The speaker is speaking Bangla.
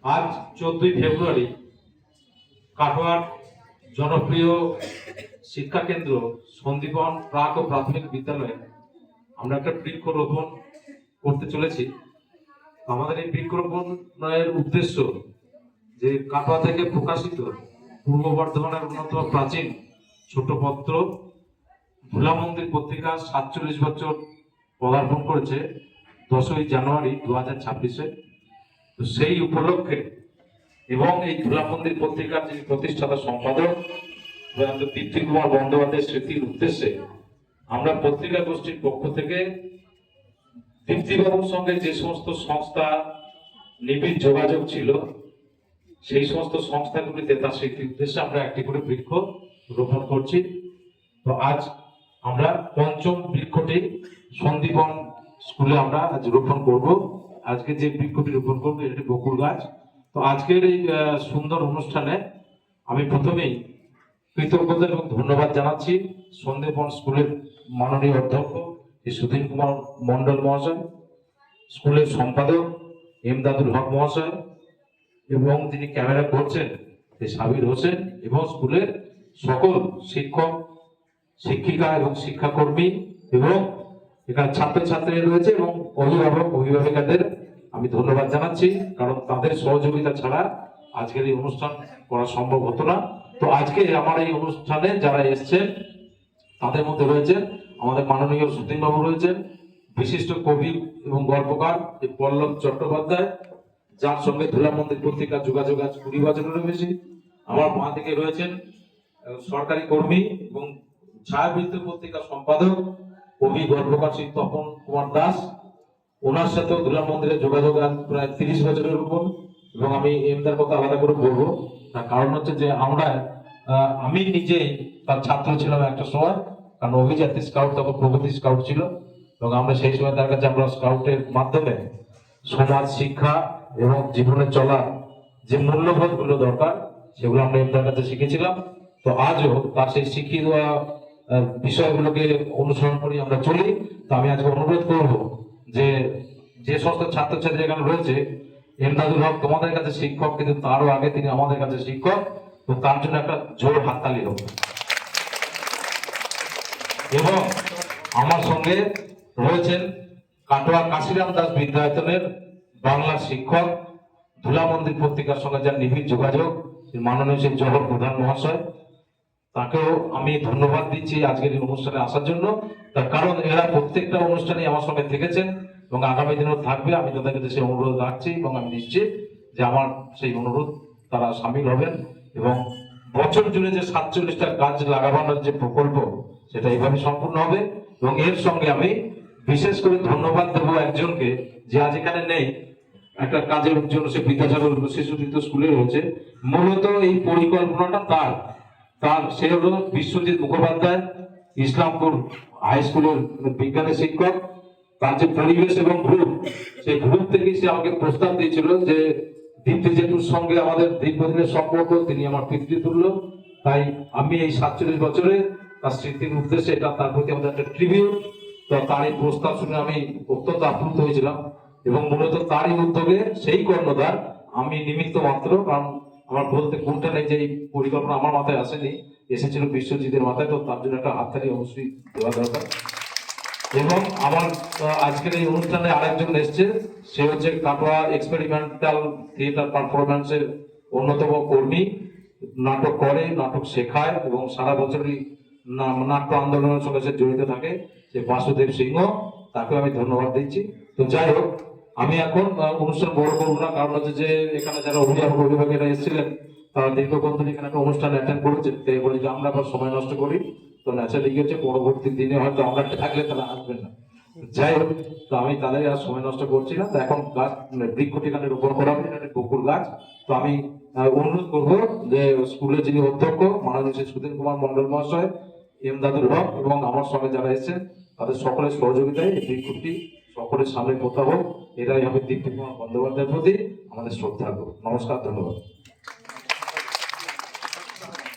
আজ 14ই ফেব্রুয়ারি কাটোয়ার জনপ্রিয় শিক্ষা কেন্দ্র সন্দীপন প্রাক ও প্রাথমিক বিদ্যালয়ে আমরা একটা বৃক্ষরোপণ করতে চলেছি। আমাদের এই বৃক্ষরোপণের উদ্দেশ্য যে কাটোয়া থেকে প্রকাশিত পূর্ব বর্ধমানের অন্যতম প্রাচীন ছোট পত্র ভোলা মন্দির পত্রিকা 47 বছর পদার্পণ করেছে 10ই জানুয়ারি 2026-এ। তো সেই উপলক্ষে এবং এই ভোলা মন্দির পত্রিকার যিনি প্রতিষ্ঠাতা সম্পাদক দীপ্তি কুমার বন্দ্যোপাধ্যায়ের স্মৃতির উদ্দেশ্যে আমরা পত্রিকা গোষ্ঠীর পক্ষ থেকে দীপ্তিবাবুর সঙ্গে যে সমস্ত সংস্থা নিবিড় যোগাযোগ ছিল সেই সমস্ত সংস্থাগুলিতে তার স্মৃতির উদ্দেশ্যে আমরা একটি করে বৃক্ষ রোপণ করছি। তো আজ আমরা পঞ্চম বৃক্ষটি সন্দীপন স্কুলে আমরা আজ রোপণ করব। আজকে যে বৃক্ষটি রোপণ করবো এটি বকুল গাছ। তো আজকের এই সুন্দর অনুষ্ঠানে আমি প্রথমেই কৃতজ্ঞতা এবং ধন্যবাদ জানাচ্ছি সন্দীপন স্কুলের মাননীয় অধ্যক্ষ সুধীর কুমার মন্ডল মহাশয়, স্কুলের সম্পাদক এমদাদুল হক মহাশয় এবং যিনি ক্যামেরা করছেন সাবির হোসেন এবং স্কুলের সকল শিক্ষক শিক্ষিকা এবং শিক্ষাকর্মী এবং এখানে ছাত্রছাত্রী রয়েছে এবং অভিভাবকাদের আমি ধন্যবাদ জানাচ্ছি, কারণ তাদের সহযোগিতা ছাড়া আজকের এই অনুষ্ঠান করা সম্ভব হতো না। তো আজকে আমার এই অনুষ্ঠানে যারা এসছেন তাদের মধ্যে রয়েছে আমাদের মাননীয় সুধীনবাবু রয়েছেন, বিশিষ্ট কবি এবং গল্পকার পল্লব চট্টোপাধ্যায়, যার সঙ্গে ধুলা মন্দির পত্রিকার যোগাযোগ আজ 20 বছরেরও বেশি। আমার বাঁ দিকে রয়েছেন সরকারি কর্মী এবং ছায়াবৃত্ত পত্রিকার সম্পাদক কবি গল্পকার শ্রী তপন কুমার দাস, ওনার সাথেও ধুলা মন্দিরের যোগাযোগ আজ প্রায় 30 বছরের উপর। এবং আমি এমদার কথা আলাদা করে বলবো, তার কারণ হচ্ছে যে আমি নিজেই তার ছাত্র ছিলাম একটা সময়, কারণ অভিজাতি স্কাউট তখন প্রগতি স্কাউট ছিল এবং আমরা সেই সময় তার কাছে আমরা স্কাউটের মাধ্যমে সমাজ শিক্ষা এবং জীবনে চলার যে মূল্যবোধ গুলো দরকার সেগুলো আমরা এমদার কাছে শিখেছিলাম। তো আজও তার সেই শিখিয়ে দেওয়া বিষয়গুলোকে অনুসরণ করে আমরা চলি। তো আমি আজকে অনুরোধ করবো যে সমস্ত ছাত্রছাত্রী এখানে রয়েছে, এমদাদুল হক তোমাদের কাছে শিক্ষক কিন্তু তারও আগে তিনি আমাদের কাছে শিক্ষক, তো তার জন্য একটা জোর হাততালি হোক। এবং আমার সঙ্গে রয়েছেন কাটোয়া কাশিরাম দাস বিদ্যায়তনের বাংলার শিক্ষক, ধুলা মন্দির পত্রিকার সঙ্গে যার নিবিড় যোগাযোগ মাননীয় সেই জহর প্রধান মহাশয়, তাকেও আমি ধন্যবাদ দিচ্ছি আজকের এই অনুষ্ঠানে আসার জন্য। তার কারণ এরা প্রত্যেকটা অনুষ্ঠানে আমার সঙ্গে থেকেছেন এবং আগামী দিনেও থাকবে। আমি তাদের কাছে সেই অনুরোধ রাখছি এবং আমি নিশ্চিত যে আমার সেই অনুরোধ তারা সামিল হবেন এবং বছর জুড়ে যে 47টা গাছ লাগানোর যে প্রকল্প সেটা এইভাবে সম্পূর্ণ হবে। এবং এর সঙ্গে আমি বিশেষ করে ধন্যবাদ দেবো একজনকে যে আজ এখানে নেই, একটা কাজের জন্য সে বিদ্যাসাগর শিশু স্কুলে রয়েছে। মূলত এই পরিকল্পনাটা সে হলো বিশ্বজিৎ মুখোপাধ্যায়, ইসলামপুর হাই স্কুলের বিজ্ঞানের শিক্ষক। তার যে পরিবেশ এবং গ্রুপ, সেই গ্রুপ থেকে সে আমাকে প্রস্তাব দিয়েছিল যে দীপ্তি জেঠুর সঙ্গে আমাদের দীর্ঘদিনের সম্পর্ক, তিনি আমার পিতৃতুল্য, তাই আমি এই 47 বছরে তার স্মৃতির উদ্দেশ্যে এটা তার প্রতি আমাদের একটা ট্রিবিউট। তো তার এই প্রস্তাব শুনে আমি অত্যন্ত আপ্লুত হয়েছিলাম এবং মূলত তারই উদ্যোগে সেই কর্ণধার, আমি নিমিত্ত মাত্র, কারণ আমার বলতে কোনটা নেই যে এই পরিকল্পনা আমার মাথায় আসেনি, এসেছিল বিশ্বজিতের মাথায়। তো তার জন্য একটা হাততালি অবশ্যই দেওয়া দরকার। এবং আমার আজকের এই অনুষ্ঠানে আরেকজন এসছে, সে হচ্ছে কাটোয়া এক্সপেরিমেন্টাল থিয়েটার পারফরমেন্সের অন্যতম কর্মী, নাটক করে, নাটক শেখায় এবং সারা বছরই নাট্য আন্দোলনের সঙ্গে সে জড়িত থাকে, সে বাসুদেব সিংহ, তাকেও আমি ধন্যবাদ দিচ্ছি। তো যাই হোক, আমি এখন অনুষ্ঠান বড় করবো না, কারণ হচ্ছে যে এখানে যারা অভিভাবকেরা এসেছিলেন তারা দীর্ঘক্ষণ ধরে এখানে একটা অনুষ্ঠান অ্যাটেন্ড করেছেন, তাই বলি যে আমরা আবার সময় নষ্ট করি। তো ন্যাচারালি কি হচ্ছে, পরবর্তী দিনে হয়তো আমরা থাকলে তারা আসবেন না। যাই হোক, তো আমি তাদের আর সময় নষ্ট করছি না। তো এখন গাছ বৃক্ষটি এখানে রোপণ করা হবে, এটা বকুল গাছ। তো আমি অনুরোধ করবো যে স্কুলের যিনি অধ্যক্ষ মাননীয় সুধীর কুমার মন্ডল মহাশয়, এমদাদুল হক এবং আমার সঙ্গে যারা এসেছেন তাদের সকলের সহযোগিতায় এই বৃক্ষটি সকলের সামনে পোতা হোক। এটাই হবে দীপ্তি কুমার বন্দ্যোপাধ্যায়ের প্রতি আমাদের শ্রদ্ধা। নমস্কার, ধন্যবাদ।